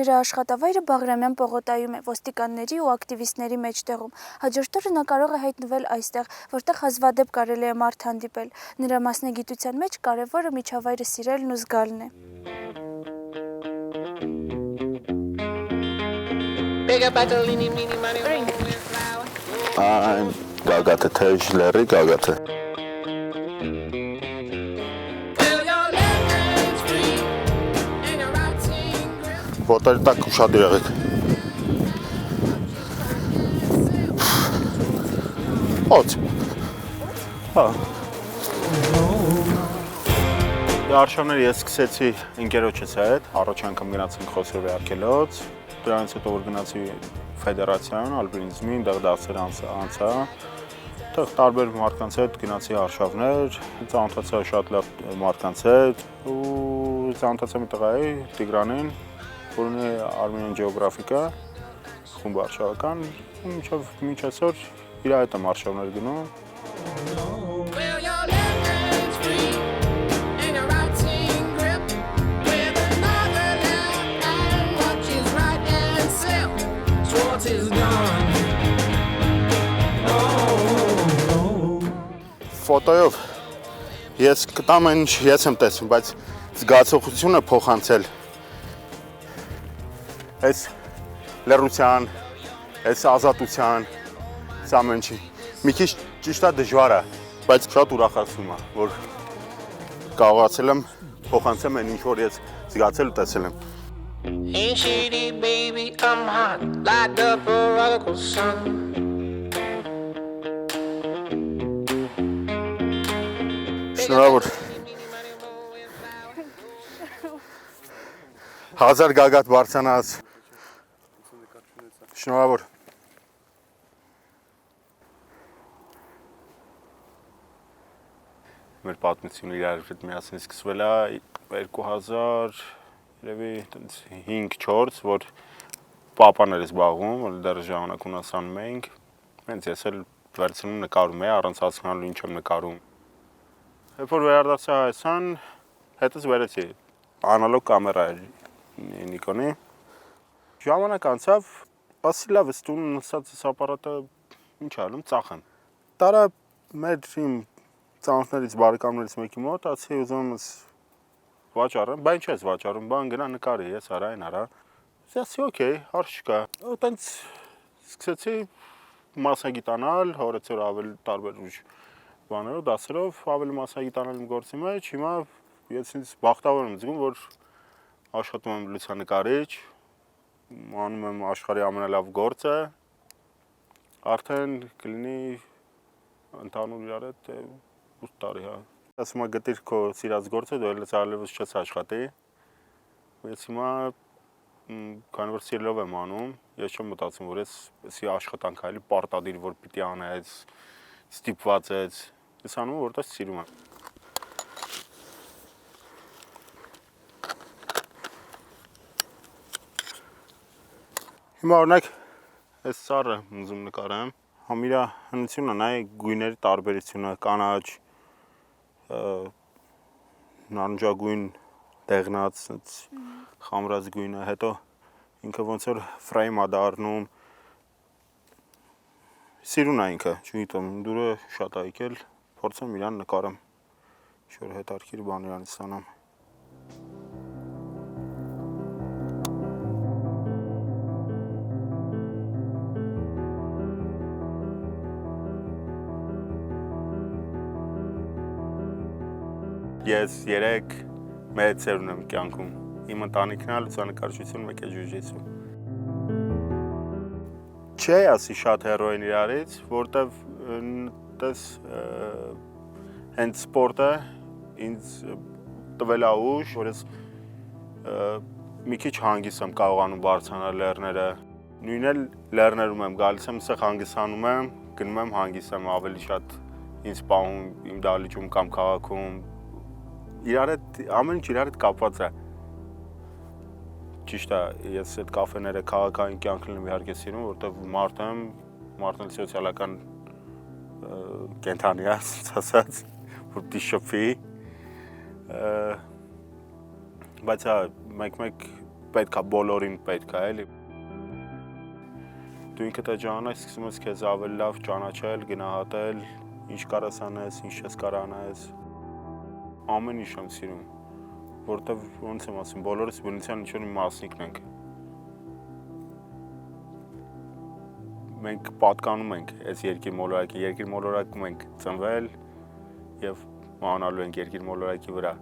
Նրա աշխատավայրը Բաղրամյան պողոտայում է, ոստիկանների ու ակտիվիստների մեջտեղում։ Հաջորդ օրը նա կարող է հայտնվել այստեղ, որտեղ հազվադեպ կարելի է մարդ հանդիպել։ Նրա մասնագիտության մեջ կարևորը միջավայրը սիրելն ու զգալն է։ Գագաթը թեժ լեռի գագաթը։ Ոտերի տակ ուշադիր եղեք։ Օց։ Հա։ Արշավները ես սկսեցի ընկերոջս հետ, առաջ անգամ գնացինք Խոսրովի արգելոց, դրանից հետո որ գնացի ֆեդերացիան, ալպինիզմին, դեղ դասեր անցա, դեղ տարբեր մարդկանց հետ գնացի արշավներ, ծանոթացա շատ լավ մարդկանց հետ ու ծանոթացա մի տղայի Տիգրանին, որ ունի Armenian Geographic-ը, խումբ արշավական, ու մինչ այսօր իր հետ եմ արշավներ գնում։ Ֆոտոյով ես կտամ այն ինչ ես եմ տեսնում, բայց զգացողությունը փոխանցել այս լռության, այս ազատության, այս ամեն ինչի։ Մի քիչ ճիշտ է դժվար է, բայց շատ ուրախացնում է, որ կարողացել եմ փոխանցեմ այն ինչ որ ես զգացել ու տեսել եմ։ Ain't shitty baby, I'm hot, light up a radical sun. Շնորհավոր։ 1000 գագաթ բարձրանաց։ Շնորհավոր։ Մեր պատմությունը իրար հետ միասին սկսվել է 2000 երևի 5-4, որ պապան էր զբաղվում, որ դեռ ժամանակ ունասանում էինք։ Հենց ես էլ վերցնում նկարում էի, առանց հասկանալու ինչ եմ նկարում։ Երբ որ վերադարձա Հայաստան, հետս վերեցի անալոգ կամերա էր Նիկոնի։ Ժամանակ անցավ, ասի լավ, ես տուն նստած այս ապարատը ինչ անում, ծախեմ։ Տարա մեր իմ ծանոթներից բարեկամներից մեկի մոտ, ասի ուզում եմ վաճառեմ, բա ինչ ես վաճառում, բան գնա նկարի, ես արա այն արա։ Ասի օքեյ, հարց չկա։ Այտենց սկսեցի մասնագիտանալ, հորեցոր ավելի տարբեր ուժ բաներով, դասերով, ավելի մասնագիտանալ իմ գործի մեջ, հիմա ես ինձ բախտավոր եմ զգում, որ աշխատում եմ լուսանկարիչ, անում եմ աշխարհի ամենալավ գործը, արդեն կլինի ընդհանուր իրար հետ 8 տարի, հա։ Ասում եմ գտիր քո սիրած գործը, դու էլ այլևս չես աշխատի։ Ես հիմա քանի որ սիրելով եմ անում, ես չեմ մտածում, որ ես աշխատանք այլի պարտադիր, որ պիտի անես, ստիպված ես, ես անում եմ, որտեղ սիրում եմ։ Հիմա օրինակ այս սառը ուզում նկարեմ, համ իր հնությունը նայ գույների տարբերությունը, կանաչ, նարնջագույն, դեղնած, խամրած գույնը, հետո ինքը ոնց որ ֆրեյմ է դառնում, սիրուն է ինքը, չգիտեմ, դուրը շատ է եկել, փորձեմ իրան նկարեմ, ինչ-որ հետաքրքիր բան իրանից ստանամ։ Ես 3 մեծ ծերուն եմ կյանքում, իմ ընտանիքն է լուսանկարչություն, մեկ է ջուջիցու։ Չէ ասի շատ հերոյին իրարից, որտեվ տես հենց սպորտը ինձ տվել է ուժ, որ ես մի քիչ հանգիստ եմ կարողանում բարձրանալ լեռները, նույն էլ լեռներում եմ գալիս եմ, սեղ հանգստանում եմ, գնում եմ հանգիստ եմ ավելի շատ ինձ պահում իմ դահլիճում կամ քաղաքում, իրար հետ ամեն ինչ իրար հետ կապված է։ Ճիշտ է, ես այդ կաֆեները քաղաքային կյանքն եմ իհարկե սիրում, որտեղ մարդ եմ, մարդն էլ սոցիալական կենթանի է, ասած, որ պիտի շփվի։ Բայց հա, մեկ-մեկ պետքա բոլորին պետքա էլի։ Դու ինքդ այդ ժամանակ սկսում ես քեզ ավելի լավ ճանաչել, գնահատել, ինչ կարաս անես, ինչ չես կարող անես։ Ամեն ինչ եմ սիրում, որտեվ ոնց եմ ասում, բոլորս բնության ինչ-որ մի մասնիկն ենք։ Մենք պատկանում ենք այս երկիր մոլորակի, երկիր մոլորակում ենք ծնվել եւ մանալու ենք երկիր մոլորակի վրա։